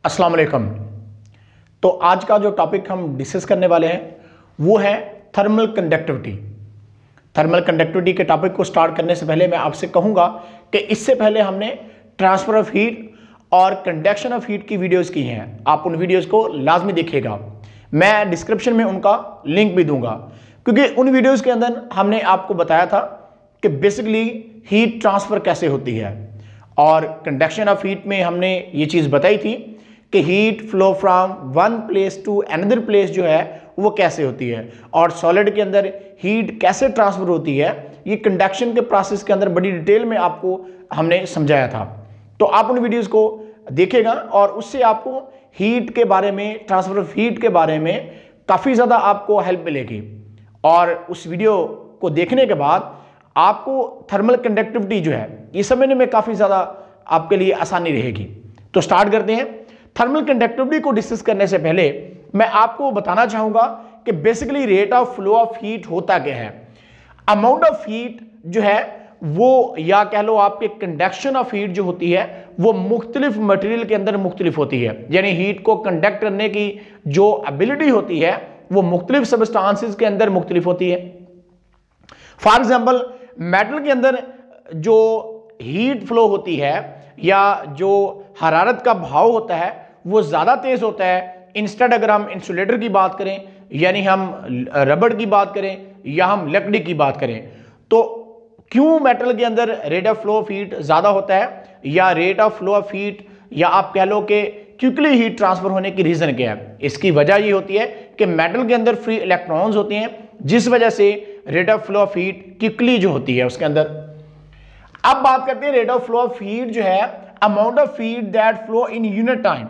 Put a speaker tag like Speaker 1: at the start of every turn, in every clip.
Speaker 1: अस्सलाम वालेकुम। तो आज का जो टॉपिक हम डिस्कस करने वाले हैं वो है थर्मल कंडक्टिविटी। थर्मल कंडक्टिविटी के टॉपिक को स्टार्ट करने से पहले मैं आपसे कहूँगा कि इससे पहले हमने ट्रांसफ़र ऑफ हीट और कंडक्शन ऑफ हीट की वीडियोस की हैं। आप उन वीडियोस को लाजमी देखिएगा। मैं डिस्क्रिप्शन में उनका लिंक भी दूंगा, क्योंकि उन वीडियोस के अंदर हमने आपको बताया था कि बेसिकली हीट ट्रांसफ़र कैसे होती है, और कंडक्शन ऑफ हीट में हमने ये चीज़ बताई थी कि heat flow from one place to another place जो है वो कैसे होती है, और सॉलिड के अंदर हीट कैसे ट्रांसफ़र होती है, ये कंडक्शन के प्रोसेस के अंदर बड़ी डिटेल में आपको हमने समझाया था। तो आप उन वीडियोस को देखेगा और उससे आपको हीट के बारे में, ट्रांसफ़र ऑफ हीट के बारे में काफ़ी ज़्यादा आपको हेल्प मिलेगी। और उस वीडियो को देखने के बाद आपको थर्मल कंडक्टिविटी जो है ये समझने में काफ़ी ज़्यादा आपके लिए आसानी रहेगी। तो स्टार्ट करते हैं। थर्मल कंडक्टिविटी को डिस्कस करने से पहले मैं आपको बताना चाहूँगा कि basically rate of flow of heat होता क्या है। अमाउंट ऑफ हीट जो है वो, या कह लो आपके कंडक्शन ऑफ हीट जो होती है वो मुख्तलिफ मटेरियल के अंदर मुख्तलिफ होती है। यानी हीट को कंडक्ट करने की जो एबिलिटी होती है वो मुख्तलिफ सबस्टांसेस के अंदर मुख्तलिफ होती है। फॉर एग्जाम्पल मेटल के अंदर जो हीट फ्लो होती है या जो हरारत का भाव होता है वो ज़्यादा तेज़ होता है। इंस्टेड अगर हम इंसुलेटर की बात करें, यानी हम रबड़ की बात करें या हम लकड़ी की बात करें, तो क्यों मेटल के अंदर rate of flow of heat ज़्यादा होता है, या rate of flow of heat, या आप कह लो कि क्विकली हीट ट्रांसफर होने की रीज़न क्या है। इसकी वजह ये होती है कि मेटल के अंदर फ्री इलेक्ट्रॉन्स होती हैं, जिस वजह से rate of flow of heat quickly जो होती है उसके अंदर। अब बात करते हैं rate of flow of heat जो है, amount of heat that flow in unit time.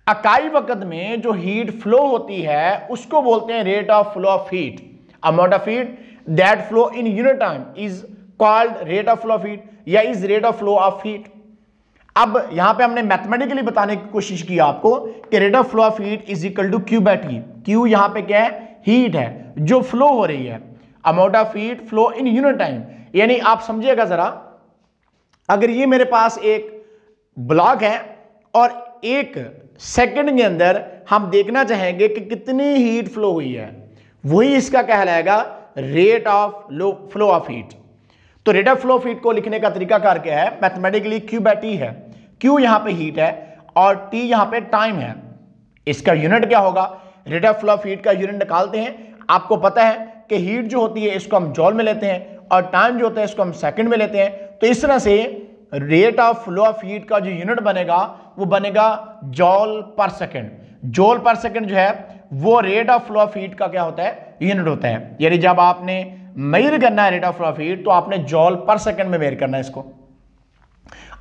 Speaker 1: इकाई वक्त में जो हीट फ्लो होती है उसको बोलते हैं rate of flow of heat. Amount of heat that flow in unit time is called rate of flow of heat, या is rate of flow of heat. अब यहां पे हमने मैथमेटिकली बताने की कोशिश की आपको कि rate of flow of heat is equal to Q by T. Q यहां पे क्या है? हीट है जो फ्लो हो रही है। Amount of heat flow in unit time, यानी आप समझिएगा जरा, अगर ये मेरे पास एक ब्लॉक है और एक सेकंड के अंदर हम देखना चाहेंगे कि कितनी हीट फ्लो हुई है, वही इसका कहलाएगा rate of flow of heat. तो rate of flow of heat को लिखने का तरीका कार क्या है? मैथमेटिकली क्यू बाई टी है। क्यू यहां पे हीट है और टी यहां पे टाइम है। इसका यूनिट क्या होगा? Rate of flow of heat का यूनिट निकालते हैं। आपको पता है कि हीट जो होती है इसको हम जॉल में लेते हैं और टाइम जो होता है इसको हम सेकंड में लेते हैं। तो इस तरह से rate of flow of heat का जो यूनिट बनेगा वो बनेगा जॉल पर सेकंड। जॉल पर सेकंड जो है वो rate of flow of heat का क्या होता है? यूनिट होता है। यानी जब आपने मेजर करना है rate of flow of heat तो आपने जॉल पर सेकंड में मेजर करना है इसको।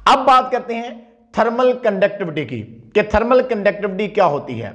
Speaker 1: अब बात करते हैं थर्मल कंडक्टिविटी की, कि थर्मल कंडक्टिविटी क्या होती है।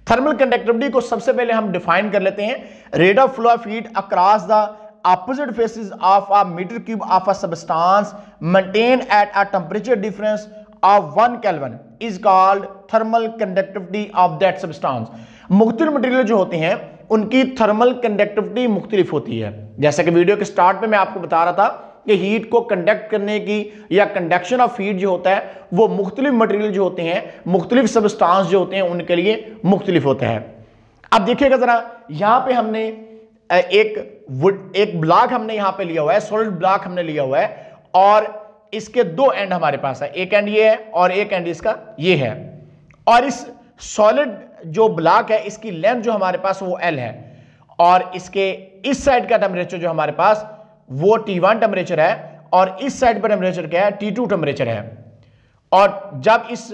Speaker 1: थर्मल कंडक्टिविटी को सबसे पहले हम डिफाइन कर लेते हैं। Rate of flow of heat across the opposite faces of a meter cube of a substance maintained at a temperature difference of 1 Kelvin is called thermal conductivity of that substance। मुख्तलिफ material जो होते हैं उनकी thermal conductivity मुख्तलिफ होती है। जैसे कि वीडियो के स्टार्ट में मैं आपको बता रहा था कि हीट को कंडक्ट करने की या कंडक्शन ऑफ हीट जो होता है वो मुख्तलिफ मटेरियल जो होते हैं, मुख्तलिफ सबस्टांस जो होते हैं उनके लिए मुख्तलिफ होता है। अब देखिएगा जरा, यहां पे हमने एक ब्लॉक हमने यहां पे लिया हुआ है, सॉलिड ब्लॉक हमने लिया हुआ है, और इसके दो एंड हमारे पास है। एक एंड ये है और एक एंड इसका ये है। और इस सॉलिड जो ब्लॉक है इसकी लेंथ जो हमारे पास वो L है, और इसके इस साइड का टेम्परेचर जो हमारे पास वो T1 टेम्परेचर है, और इस साइड पर टेम्परेचर क्या है? T2 टेम्परेचर है। और जब इस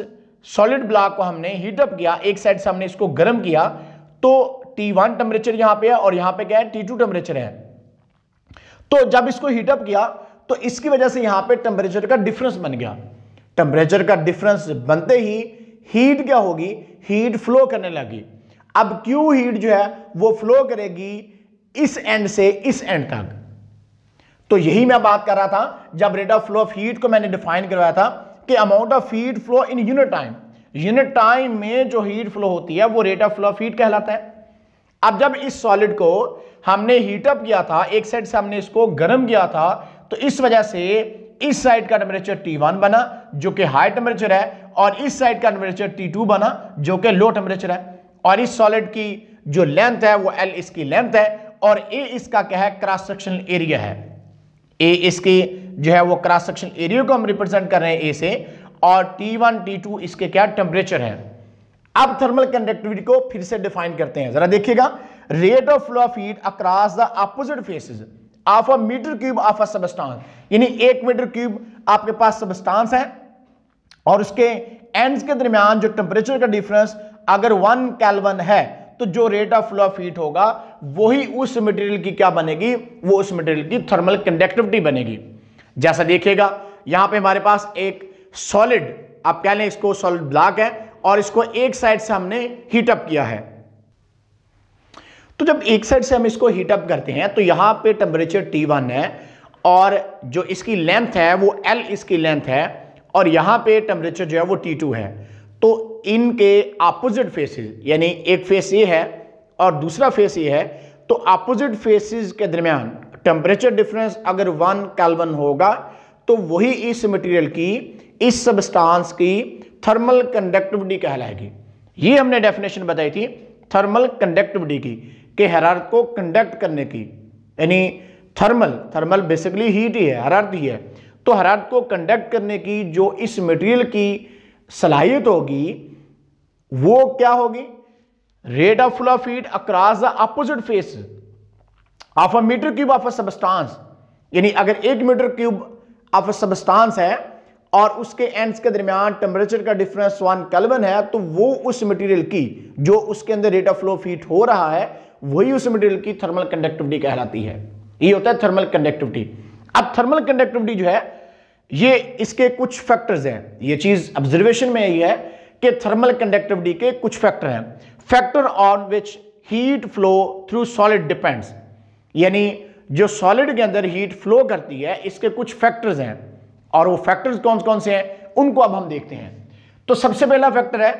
Speaker 1: सॉलिड ब्लॉक को हमने हीटअप किया, एक साइड से हमने इसको गर्म किया, तो T1 टेम्परेचर यहां पे है और यहां पे क्या है? T2 टेम्परेचर है। तो जब इसको हीटअप किया तो इसकी वजह से यहां पे टेम्परेचर का डिफरेंस बन गया। टेम्परेचर का डिफरेंस बनते ही हीट क्या होगी? हीट फ्लो करने लगी। अब क्यों हीट जो है वो फ्लो करेगी इस एंड से इस एंड तक। तो यही मैं बात कर रहा था जब rate of flow of heat को मैंने डिफाइन करवाया था कि amount of heat flow in unit time. Unit time में जो हीट फ्लो होती है वो rate of flow of heat कहलाता है। अब जब इस सॉलिड को हमने हीटअप किया था, एक साइड से हमने इसको गर्म किया था, तो इस वजह से इस साइड का टेम्परेचर T1 बना जो कि हाई टेम्परेचर है, और इस साइड का टेम्परेचर T2 बना जो कि लो टेम्परेचर है। और इस सॉलिड की जो लेंथ है वो L इसकी लेंथ है, और A इसका क्या है, क्रॉस सेक्शनल एरिया है। A इसकी जो है वो क्रॉस सेक्शनल एरिया को हम रिप्रेजेंट कर रहे हैं A से, और T1 T2 इसके क्या टेम्परेचर है। अब थर्मल कंडक्टिविटी को फिर से डिफाइन करते हैं, जरा देखिएगा। Rate of flow of heat across the opposite faces of a metre cube of a substance, यानी 1 मीटर क्यूब आपके पास सबस्टेंस है और उसके एंड्स के दरमियान जो टेम्परेचर का डिफरेंस अगर 1 केल्विन है, तो जो rate of flow of heat होगा वही उस मटेरियल की क्या बनेगी, वो उस मटेरियल की थर्मल कंडक्टिविटी बनेगी। जैसा देखिएगा यहां पे हमारे पास एक सॉलिड, आप कह लें इसको सॉलिड ब्लॉक है, और इसको एक साइड से हमने हीट अप किया है। तो जब एक साइड से हम इसको हीट अप करते हैं तो यहां पे टेम्परेचर T1 है, और जो इसकी लेंथ है वो L इसकी लेंथ है, और यहां पे टेम्परेचर जो है वो T2 है। तो इनके अपोजिट फेसेस, यानी एक फेस ये है और दूसरा फेस ये है, तो अपोजिट फेसेस के दरमियान टेम्परेचर डिफरेंस अगर 1 केल्विन होगा तो वही इस मटेरियल की, इस सबस्टेंस की थर्मल कंडक्टिविटी कहलाएगी। ये हमने डेफिनेशन बताई थी थर्मल कंडक्टिविटी की, कि हरारत को कंडक्ट करने की, यानी थर्मल बेसिकली हीट ही है, हरारत ही है। तो हरारत को कंडक्ट करने की जो इस मटेरियल की सलाहियत होगी वो क्या होगी, rate of flow of heat across the opposite face of a metre cube of a substance, यानी अगर 1 metre cube of a substance है और उसके एंड्स के दरमियान टेम्परेचर का डिफरेंस 1 केल्विन है, तो वो उस मटेरियल की जो उसके अंदर rate of flow of heat हो रहा है वही उस मटेरियल की थर्मल कंडक्टिविटी कहलाती है। ये होता है थर्मल कंडक्टिविटी। अब थर्मल कंडक्टिविटी जो है ये इसके कुछ फैक्टर्स हैं, ये चीज ऑब्जर्वेशन में यही है कि थर्मल कंडक्टिविटी के कुछ फैक्टर हैं। Factor on which heat flow through solid depends, यानी जो सॉलिड के अंदर हीट फ्लो करती है इसके कुछ फैक्टर्स हैं, और वो फैक्टर्स कौन कौन से हैं उनको अब हम देखते हैं। तो सबसे पहला फैक्टर है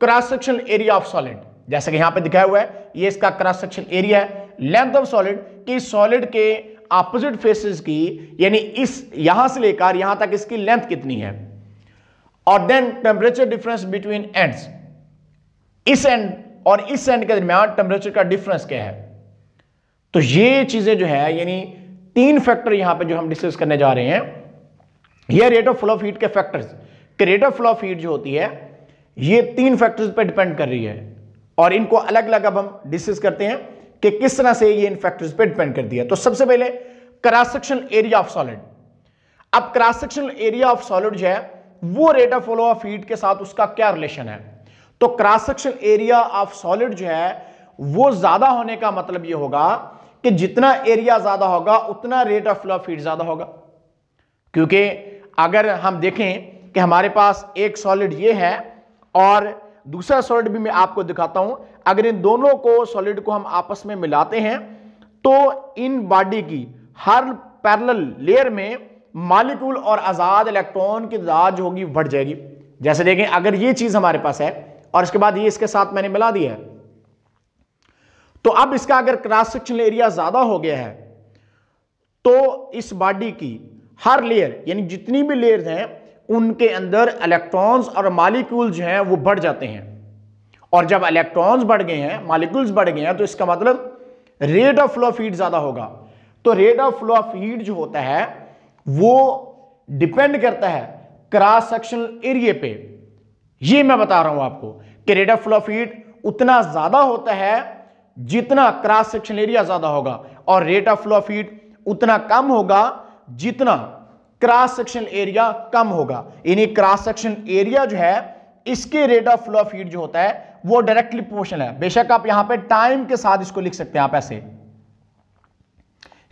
Speaker 1: cross sectional area of solid, जैसे कि यहां पे दिखाया हुआ है, ये इसका क्रॉस सेक्शनल एरिया है। लेंथ ऑफ सॉलिड, कि सॉलिड के ऑपोजिट फेसेस की, यानी इस यहां से लेकर यहां तक इसकी लेंथ कितनी है। और then temperature difference between ends, इस एंड और इस एंड के दरमियान टेम्परेचर का डिफरेंस क्या है। तो ये चीजें जो है, यानी 3 फैक्टर यहां पे जो हम डिस्कस करने जा रहे हैं, ये rate of flow of heat के फैक्टर्स, कि rate of flow of heat जो होती है ये 3 फैक्टर्स पे डिपेंड कर रही है, और इनको अलग अलग अब हम डिस्कस करते हैं कि किस तरह से ये इन फैक्टर्स पे डिपेंड करती है। तो सबसे पहले cross sectional area of solid. अब cross sectional area of solid जो है वो rate of flow of heat के साथ उसका क्या रिलेशन है। तो cross sectional area of solid जो है वो ज्यादा होने का मतलब ये होगा कि जितना एरिया ज्यादा होगा उतना rate of flow of heat ज्यादा होगा। क्योंकि अगर हम देखें कि हमारे पास एक सॉलिड ये है और दूसरा सॉलिड भी मैं आपको दिखाता हूं, अगर इन दोनों को सॉलिड को हम आपस में मिलाते हैं तो इन बॉडी की हर पैरेलल लेयर में मॉलिक्यूल और आजाद इलेक्ट्रॉन की तादाद जो होगी बढ़ जाएगी। जैसे देखें अगर ये चीज हमारे पास है और इसके बाद ये इसके साथ मैंने मिला दिया है, तो अब इसका अगर क्रॉस सेक्शनल एरिया ज्यादा हो गया है तो इस बॉडी की हर लेयर, यानी जितनी भी लेयर्स हैं उनके अंदर इलेक्ट्रॉन्स और मॉलिक्यूल्स जो हैं वो बढ़ जाते हैं। और जब इलेक्ट्रॉन्स बढ़ गए हैं, मॉलिक्यूल्स बढ़ गए हैं, तो इसका मतलब rate of flow of heat ज्यादा होगा। तो rate of flow of heat जो होता है वो डिपेंड करता है क्रॉस सेक्शनल एरिया पे। ये मैं बता रहा हूं आपको कि rate of flow of heat उतना ज्यादा होता है जितना क्रॉस सेक्शनल एरिया ज्यादा होगा, और rate of flow of heat उतना कम होगा जितना क्रॉस सेक्शनल एरिया कम होगा। यानी क्रॉस सेक्शनल एरिया जो है इसके rate of flow of heat जो होता है वो डायरेक्टली प्रोपोर्शनल है। बेशक आप यहां पे टाइम के साथ इसको लिख सकते हैं आप ऐसे,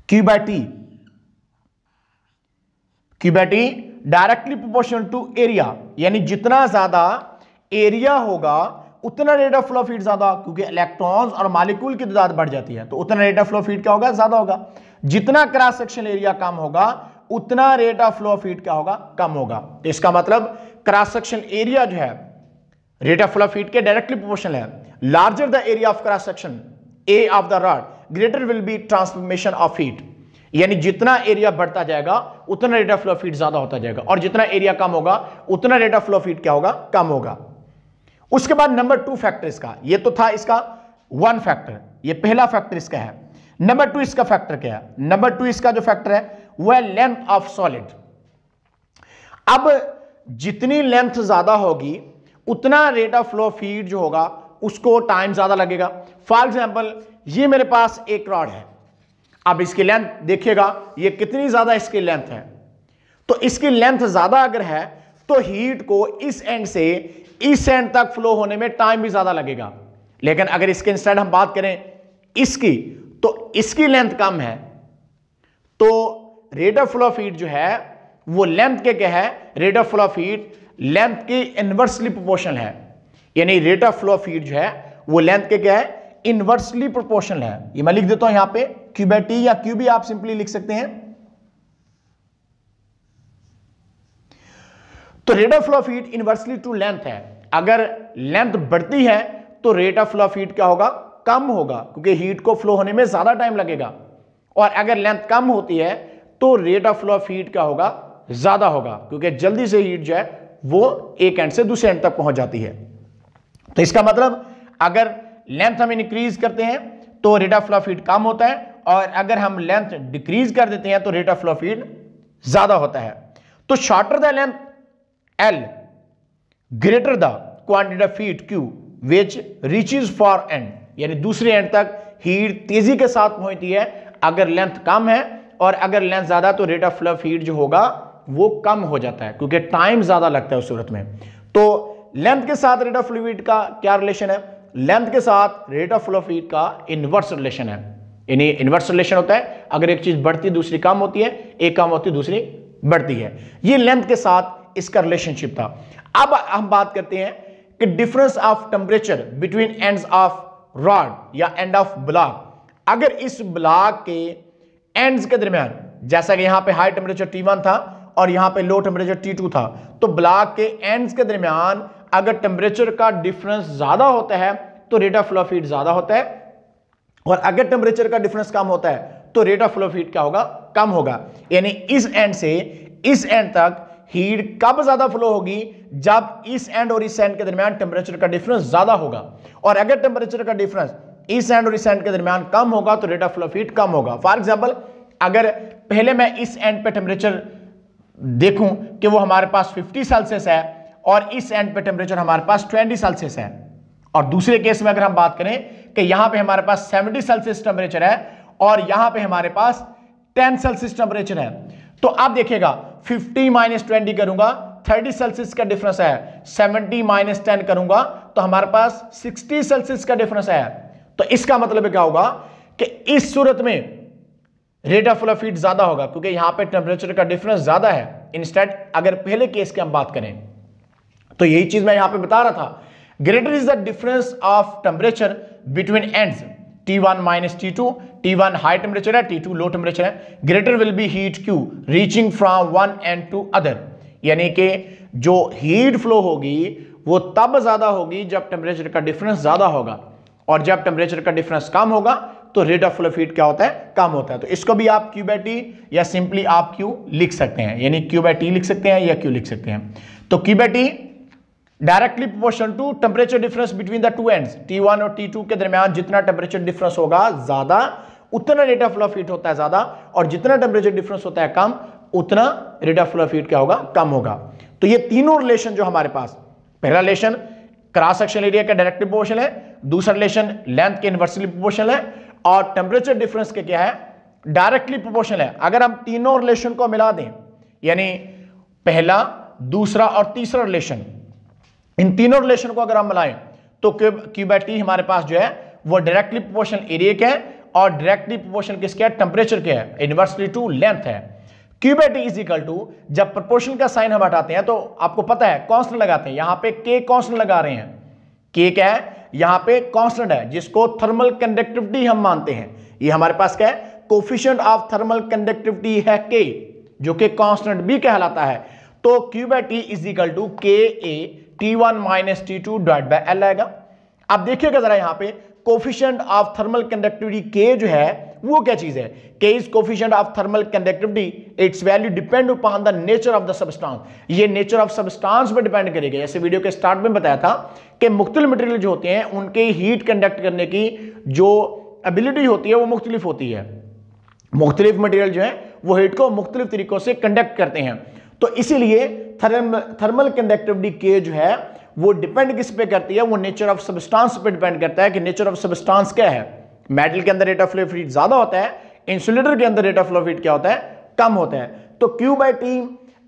Speaker 1: Q by T directly proportional to area, यानी जितना ज्यादा एरिया होगा उतना rate of flow of heat ज्यादा, क्योंकि इलेक्ट्रॉन्स और मॉलिक्यूल की तादाद बढ़ जाती है तो उतना rate of flow of heat क्या होगा, ज्यादा होगा। जितना क्रॉस सेक्शनल एरिया कम होगा उतना rate of flow of heat क्या होगा, कम होगा। तो इसका मतलब क्रॉस सेक्शनल एरिया जो है rate of flow of heat के डायरेक्टली प्रोपोर्शनल है। Larger the area of cross section A of the rod greater will B transformation of heat, यानी जितना एरिया बढ़ता जाएगा उतना rate of flow of heat ज्यादा होता जाएगा, और जितना एरिया कम होगा उतना rate of flow of heat क्या होगा, कम होगा। उसके बाद नंबर 2 फैक्टर इसका, ये तो था इसका 1 फैक्टर, ये पहला फैक्टर इसका है। नंबर 2 इसका फैक्टर क्या है? नंबर 2 इसका जो फैक्टर है वो है लेंथ ऑफ सॉलिड। अब जितनी लेंथ ज्यादा होगी उतना rate of flow of heat जो होगा उसको टाइम ज्यादा लगेगा। फॉर एग्जांपल ये मेरे पास एक रॉड है, अब इसकी लेंथ देखिएगा ये कितनी ज्यादा इसकी लेंथ है, तो इसकी लेंथ ज्यादा अगर है तो हीट को इस एंड से इस एंड तक फ्लो होने में टाइम भी ज्यादा लगेगा। लेकिन अगर इसके इंस्टेड हम बात करें इसकी, तो इसकी लेंथ कम है, तो rate of flow of heat जो है वो लेंथ के क्या है, rate of flow of heat length की इनवर्सली प्रोपोर्शनल है। यानी rate of flow of heat जो है वो लेंथ के क्या है, इनवर्सली प्रोपोर्शनल है। ये मैं लिख देता हूं यहां पे Q by T, या Q भी आप सिंपली लिख सकते हैं। तो rate of flow of heat inversely to length है। अगर लेंथ बढ़ती है तो rate of flow of heat क्या होगा, कम होगा, क्योंकि हीट को फ्लो होने में ज्यादा टाइम लगेगा। और अगर लेंथ कम होती है तो rate of flow of heat क्या होगा, ज्यादा होगा, क्योंकि जल्दी से हीट जो है वो एक एंड से दूसरे एंड तक पहुंच जाती है। तो इसका मतलब अगर लेंथ हम इंक्रीज करते हैं तो rate of flow of heat कम होता है, और अगर हम लेंथ डिक्रीज कर देते हैं तो rate of flow of heat ज्यादा होता है। तो shorter the length L greater the quantity of heat Q which reaches for and, यानी दूसरे एंड तक हीट तेजी के साथ पहुंचती है अगर लेंथ कम है, और अगर लेंथ ज्यादा तो rate of flow of heat जो होगा वो कम हो जाता है, क्योंकि टाइम ज्यादा लगता है उस सूरत में। तो लेंथ के साथ rate of flow of heat का क्या रिलेशन है, लेंथ के साथ rate of flow of heat का इनवर्स रिलेशन है। यानी इनवर्स रिलेशन होता है, अगर एक चीज बढ़ती है दूसरी कम होती है, एक कम होती है दूसरी बढ़ती है। ये लेंथ के साथ इसका रिलेशनशिप था। अब हम बात करते हैं कि difference of temperature between ends of rod या एंड ऑफ ब्लॉक। अगर इस ब्लॉक के एंड्स के दरमियान, जैसा कि यहां पे हाई टेम्परेचर T1 था और यहां पे लो टेम्परेचर T2 था, तो ब्लॉक के एंड्स के दरमियान अगर टेम्परेचर का डिफरेंस ज्यादा होता है तो rate of flow of heat ज्यादा होता है, और अगर टेम्परेचर का डिफरेंस कम होता है तो rate of flow of heat क्या होगा, कम होगा। यानी इस एंड से इस एंड तक हीट कब ज्यादा फ्लो होगी, जब इस एंड और इस एंड के दरमियान टेम्परेचर का डिफरेंस ज्यादा होगा, और अगर टेम्परेचर का डिफरेंस इस एंड और इस एंड के दरमियान कम होगा तो rate of flow of heat कम होगा। फॉर एग्जांपल अगर पहले मैं इस एंड पे टेम्परेचर देखूं कि वो हमारे पास 50 सेल्सियस है और इस एंड पे टेम्परेचर हमारे पास 20 सेल्सियस है, और दूसरे केस में अगर हम बात करें कि यहां पे हमारे पास 70 सेल्सियस टेम्परेचर है और यहां पे हमारे पास 10 सेल्सियस टेम्परेचर है, तो आप देखिएगा 50 माइनस 20 करूंगा 30 सेल्सियस का डिफरेंस है, 70 माइनस 10 करूंगा तो हमारे पास 60 सेल्सियस का डिफरेंस है। तो इसका मतलब क्या होगा कि इस सूरत में rate of flow of heat ज्यादा होगा, क्योंकि यहां पे टेम्परेचर का डिफरेंस ज्यादा है। इंस्टेड अगर पहले केस की हम बात करें तो यही चीज मैं यहां पे बता रहा था, greater is the difference of temperature between ends T1 minus T2, T1 high temperature है, T2 लो टेम्परेचर है, greater will be heat Q reaching from one end to other. यानी कि जो हीट फ्लो होगी वो तब ज्यादा होगी जब टेम्परेचर का डिफरेंस ज्यादा होगा, और जब टेम्परेचर का डिफरेंस कम होगा तो rate of flow of heat क्या होता है, कम होता है। तो इसको भी आप Q by T या सिंपली आप Q लिख सकते हैं, यानी Q by T लिख सकते हैं या Q लिख सकते हैं। तो Q by T directly proportional to temperature difference between the two ends, T1 और T2 के दरमियान जितना टेम्परेचर डिफरेंस होगा ज्यादा उतना rate of flow of heat होता है ज्यादा, और जितना टेम्परेचर डिफरेंस होता है कम उतना rate of flow of heat क्या होगा, कम होगा। तो ये तीनों रिलेशन जो हमारे पास, पहला रिलेशन क्रॉस सेक्शन एरिया का डायरेक्टली प्रोपोर्शनल है, दूसरा रिलेशन लेंथ के इनवर्सली प्रोपोर्शनल है, और टेम्परेचर डिफरेंस के क्या है, डायरेक्टली प्रोपोर्शनल है। अगर हम तीनों रिलेशन को मिला दें, यानी पहला, दूसरा और तीसरा रिलेशन, इन तीनों रिलेशन को अगर हम मिलाएं तो Q by T हमारे पास जो है वो डायरेक्टली प्रोपोर्शनल एरिया के है, और डायरेक्टली प्रोपोर्शनल किसके है, टेम्परेचर के है, इनवर्सली टू लेंथ है। Q by T is equal to, जब प्रोपोर्शनल का साइन हम हटाते हैं तो आपको पता है कांस्टेंट लगाते हैं, यहां पे K कांस्टेंट लगा रहे हैं। K क्या है, यहां पे कांस्टेंट है जिसको थर्मल कंडक्टिविटी हम मानते हैं। ये हमारे पास क्या है, कोफिशिएंट ऑफ थर्मल कंडक्टिविटी है K, जो कि कांस्टेंट भी कहलाता है। तो Q by T is equal to KA T1 minus T2 divide by L आएगा। अब देखिएगा जरा यहां पे coefficient of thermal conductivity K जो है वो क्या चीज है? K is coefficient of thermal conductivity, it's value depend upon the nature of the substance. ये नेचर ऑफ सब्सटेंस पर डिपेंड करेगा। जैसे वीडियो के स्टार्ट में बताया था कि मुख्तलिफ मटेरियल जो होते हैं उनके हीट कंडक्ट करने की जो एबिलिटी होती है वो मुख्तलिफ होती है। मुख्तलिफ मटेरियल जो है वो हीट को मुख्तलिफ तरीकों से कंडक्ट करते हैं। तो इसीलिए थर्मल कंडक्टिविटी के जो है वो डिपेंड किस पे करती है? वो नेचर ऑफ सब्सटेंस पे डिपेंड करता है कि नेचर ऑफ सब्सटेंस क्या है। मेटल के अंदर rate of flow of heat ज्यादा होता है, इंसुलेटर के अंदर rate of flow of heat क्या होता है? कम होता है। तो Q/T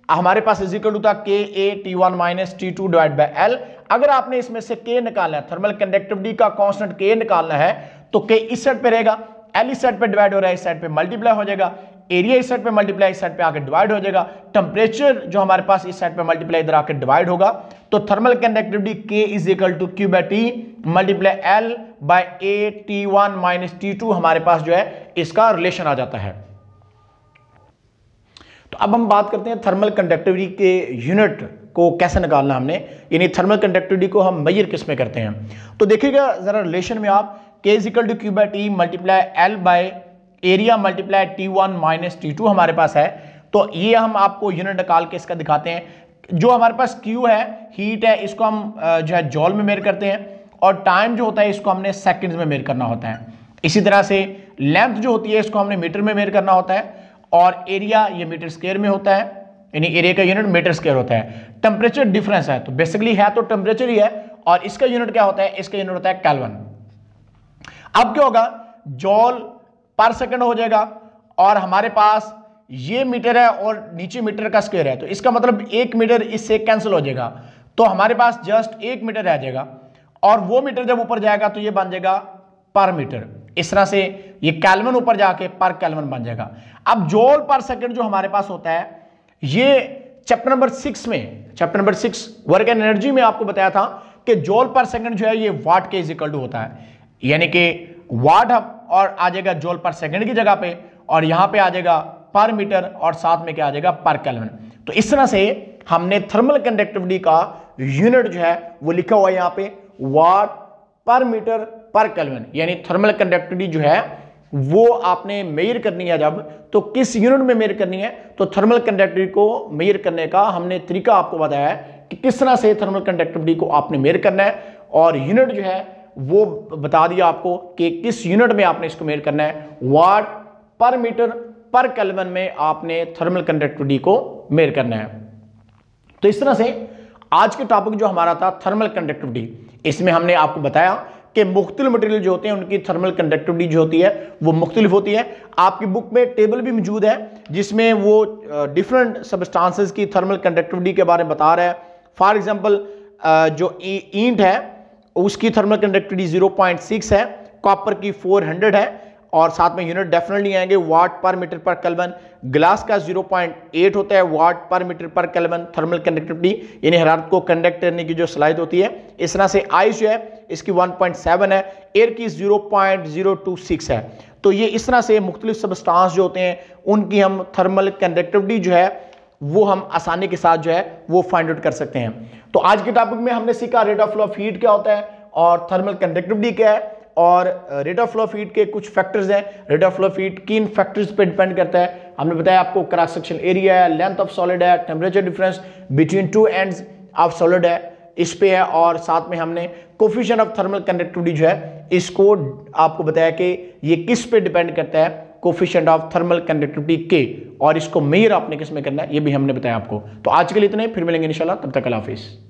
Speaker 1: हमारे पास इज इक्वल टू था KA T1 - T2 divide by L। अगर आपने इसमें से K निकालना है, थर्मल कंडक्टिविटी का कांस्टेंट K निकालना है, तो K इस साइड पे रहेगा, L इस साइड पे डिवाइड हो रहा है, इस साइड पे मल्टीप्लाई हो जाएगा, एरिया इस साइड पे मल्टीप्लाई इस साइड पे आके डिवाइड हो जाएगा, टेम्परेचर जो हमारे पास इस साइड पे मल्टीप्लाई इधर आके डिवाइड होगा। तो thermal conductivity K is equal to Q/T multiply L by A T1 - T2 हमारे पास जो है इसका रिलेशन आ जाता है। तो अब हम बात करते हैं थर्मल कंडक्टिविटी के यूनिट को कैसे निकालना हमने, यानी थर्मल कंडक्टिविटी को हम मेजर किस में करते हैं। तो देखिएगा जरा रिलेशन में आप K is equal to Q/T multiply L by area multiply T1 - T2 हमारे पास है। तो ये हम आपको यूनिट निकाल के इसका दिखाते हैं। जो हमारे पास Q है, हीट है, इसको हम जो है जॉल में मेजर करते हैं, और टाइम जो होता है इसको हमने सेकंड्स में मेजर करना होता है। इसी तरह से लेंथ जो होती है इसको हमने मीटर में मेजर करना होता है, और एरिया ये मीटर स्क्वायर में होता है, यानी एरिया का यूनिट मीटर स्क्वायर होता है। टेम्परेचर डिफरेंस है, तो बेसिकली है तो टेम्परेचर ही है, और इसका यूनिट क्या होता है? इसका यूनिट होता है केल्विन। अब क्या होगा? जॉल पर सेकंड हो जाएगा, और हमारे पास ये मीटर है और नीचे मीटर का स्क्वायर है, तो इसका मतलब 1 मीटर इससे कैंसिल हो जाएगा, तो हमारे पास जस्ट 1 मीटर रह जाएगा, और वो मीटर जब ऊपर जाएगा तो ये बन जाएगा पर मीटर। इस तरह से ये केल्विन ऊपर जाके पर केल्विन बन जाएगा। अब जॉल पर सेकंड जो हमारे पास होता है, ये chapter number 6 work and energy में आपको बताया था कि जॉल पर सेकंड जो है ये वाट के इज इक्वल टू होता है, यानी कि वाट और आ जाएगा जॉल पर सेकंड की जगह पे, और यहां पे आ जाएगा पर मीटर, और साथ में क्या आ जाएगा? पर केल्विन। तो इस तरह से हमने थर्मल कंडक्टिविटी का यूनिट जो है वो लिखा हुआ है यहां पे वाट पर मीटर पर केल्विन, यानी थर्मल कंडक्टिविटी जो है वो आपने मेजर करनी है जब, तो किस यूनिट में मेजर करनी है? तो थर्मल कंडक्टिविटी को मेजर करने का हमने तरीका आपको बताया है कि किस तरह से थर्मल कंडक्टिविटी को आपने मेजर करना है, और यूनिट जो है वो बता दिया आपको कि किस यूनिट में आपने इसको मेजर करना है। वाट पर मीटर पर केल्विन में आपने थर्मल कंडक्टिविटी को मेजर करना है। तो इस तरह से आज के टॉपिक जो हमारा था थर्मल कंडक्टिविटी, इसमें हमने आपको बताया कि मुख्तलिफ मटेरियल जो होते हैं उनकी थर्मल कंडक्टिविटी जो होती है वो मुख्तलिफ होती है। आपकी बुक में टेबल भी मौजूद है जिसमें वो डिफरेंट सब्सटेंसेस की थर्मल कंडक्टिविटी के बारे में बता रहा है। फॉर एग्जांपल जो ईंट है उसकी थर्मल कंडक्टिविटी 0.6 है, कॉपर की 400 है, और साथ में यूनिट डेफिनेटली आएंगे वाट पर मीटर पर केल्विन। ग्लास का 0.8 होता है वाट पर मीटर पर केल्विन थर्मल कंडक्टिविटी, यानी हरारत को कंडक्ट करने की जो सलाहियत होती है। इस तरह से आइस जो है इसकी 1.7 है, एयर की 0.026 है। तो ये इस तरह से मुख्तलिफ सब्सटेंस जो होते हैं उनकी हम थर्मल कंडक्टिविटी जो है वो हम आसानी के साथ जो है वो फाइंड आउट कर सकते हैं। तो आज के टॉपिक में हमने सीखा rate of flow of heat क्या होता है और थर्मल कंडक्टिविटी क्या है, और rate of flow of heat के कुछ फैक्टर्स हैं। Rate of flow of heat किन फैक्टर्स पे डिपेंड करता है हमने बताया आपको। क्रॉस सेक्शन एरिया है, लेंथ ऑफ सॉलिड है, temperature difference between two ends of solid है, इस पे है, और साथ में हमने कोफिशिएंट ऑफ थर्मल कंडक्टिविटी जो है इसको आपको बताया कि ये किस पे डिपेंड करता है, कोफिशिएंट ऑफ थर्मल कंडक्टिविटी के, और इसको मेजर आपने किस में करना है ये भी हमने बताया आपको। तो आज के लिए इतना ही, फिर मिलेंगे इंशाल्लाह, तब तक अल्लाह हाफिज़।